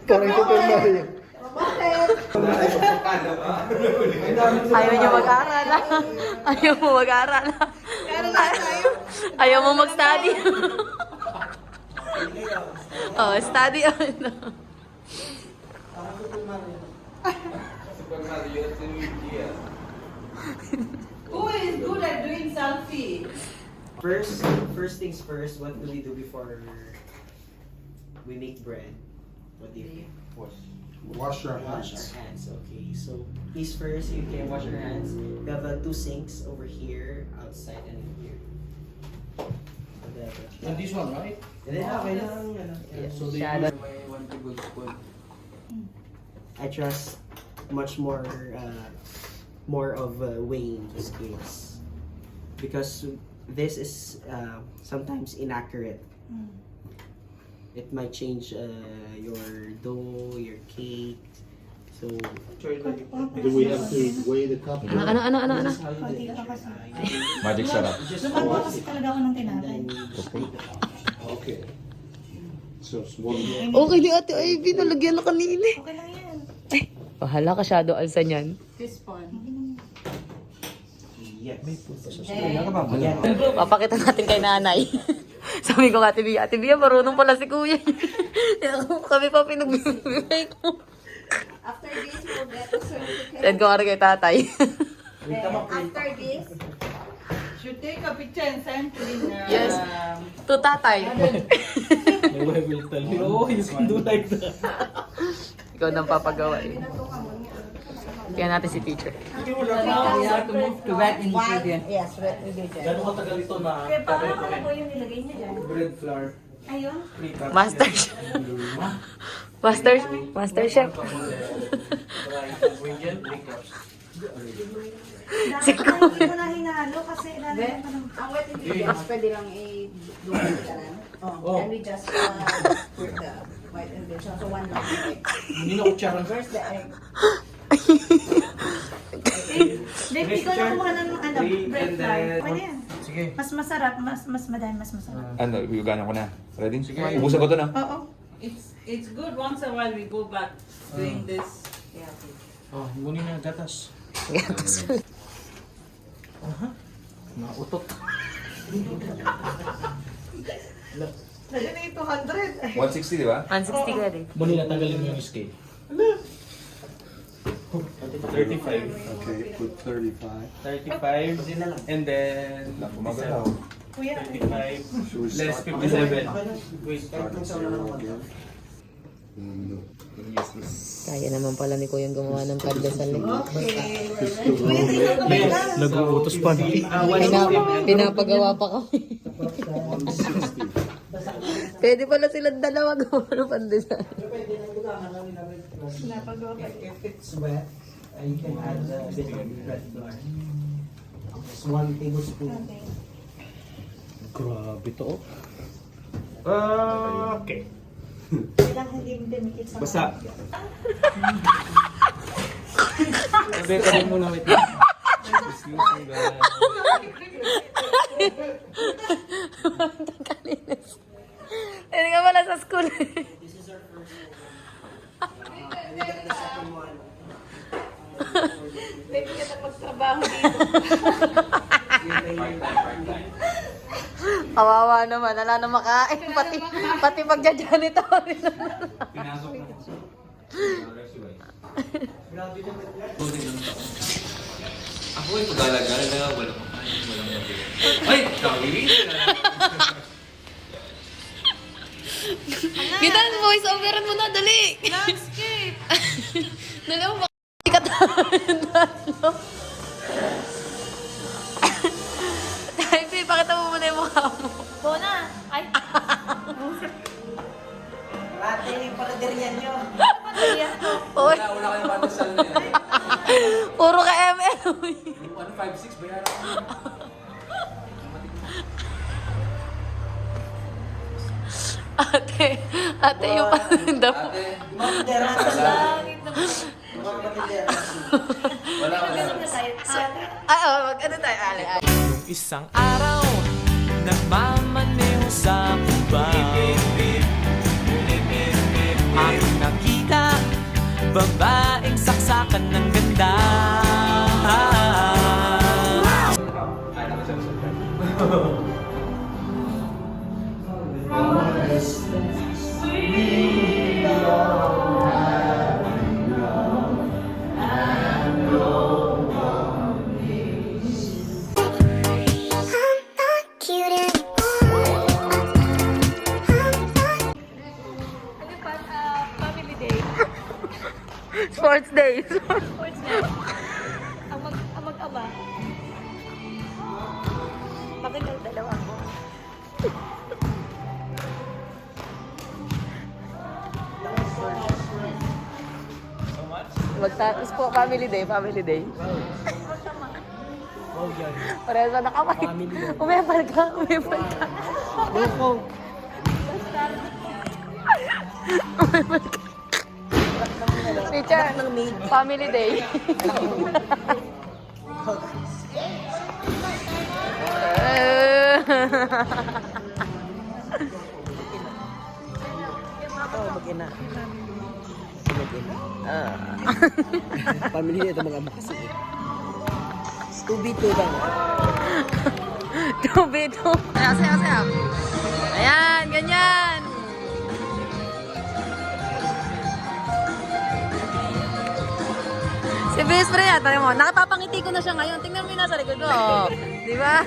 Parang Super Mario. Ayaw niyo mag-aral. Ayaw mo mag-aral. Ayaw mo mag-study. Oh, study on. Who is good at doing selfie? First things first, what do we do before we make bread? What do you think? Wash your Wash hands. our hands, okay. So, please first, you can wash your hands. We have two sinks over here, outside, and here. And this one, right? And then, okay lang, Yeah. So they Shadow. use my 1 tablespoon. I trust much more, more of weighing the scales. Because this is sometimes inaccurate. It might change your dough, your cake. So, Do we have to weigh the cup? Ano? this is how you do it. Magic sarap. Just Lumabas kasi talaga ako ng tinapay. Okay. So, it's one. Okay ni Ate Ivy, nalagyan na kanina. Okay lang yan. Bahala ka, Shadow Alsa niyan. This one. Yes. Papakita natin kay nanay. Sabi ko, Ate Bia, marunong pala si Kuya. Kami pa pinagbibigay ko. After this, we'll get a certificate. Send ko nga rin kay tatay. Then after this, Should take a picture and send to the Yes. To tatay. My wife will tell me, oh, you can do like that. Ikaw nang papagawa eh. Kaya natin si teacher. Now we have to move to wet ingredient. yes, wet ingredient. Gano'ng matagal ito na Kaya paano ano po yung nilagay niya dyan? bread flour? Ayun. Master Chef. Master Chef. Ingredient, 3 cups. Dapat na hindi mo na hinalo kasi ilalagay pa ng... Ang wet ingredients, pwede lang i-dumit ka lang. Oh. And we just put the white ingredients. So one lang the egg. Hindi na kutsara. Where's the egg? Then ikaw na kumuha ng ano, bread flour. Pwede yan. Sige. Mas masarap, mas madami, mas masarap. Ano, gana ko na. Ready? Sige. Ubusan ko to na. Oo. It's good once a while we go back doing this. Yeah, okay. Oh, ngunin na gatas. Nautot. Lagyan na yung 200. 160, di ba? 160 ka rin. Muna na tagalin mo yung scale. 35. Okay, put 35. 35. And then... Lang kumagalaw. Kuya, 35. Should we Less start? 57. Wait. Start at 0 again. Kaya naman pala ni Kuya gumawa ng pandesal eh. Nag-uutos pa. Pinapagawa pa kami. 160. Pwede pala silang dalawa gumawa ng pandesal. If it's wet, you can add a bit of bread flour. Just 1 tablespoon. Grabe to. Okay. kailangan hindi mo dumikit sa Basta. Beka rin muna, wait. Excuse me, guys. Hindi ka pala sa school. This is our first one. We got the second one. Pwede ka na magtrabaho dito. Kawawa naman, wala na makain. Pati pagja-janitor. Pinasok na. Grabe naman yan. Ako ay pag-alagala na walang makain, walang mabili. Ay! Kawili! Kita, voice overan mo na, dali. landscape. Dali mo, baka tatlo. Tayo, pakita mo muna yung mukha mo. Bona. Ay. Ate, yung paraderian nyo. Uy, Wala kayong pandesal na yan. puro ka ML. Yung 156, bayaran ko. Ate yung paninda mo. Ate, Mamdera sa langit na. Mamdera. wala ka na. Ay, mag-ano tayo, ale. Nung isang araw, nagmamaneho sa Cubao. Ang nakita Babaeng saksakan ng ganda. Family day. Sports day. Sports day. Ang mag-ama. Bakit yung dalawa ko? Magtapos po, family day, family day. Parehas na nakamay. Umepal ka, umepal ka. Umepal ka. Teacher, family day. Family ito mga makasi. 2v2 lang. 2v2. Sayaw, sayaw, sayaw. Ayan, ganyan. Si Best Friend, tayo mo, nakapapangiti ko na siya ngayon. Tingnan mo yung nasa likod ko. Oh. Di ba?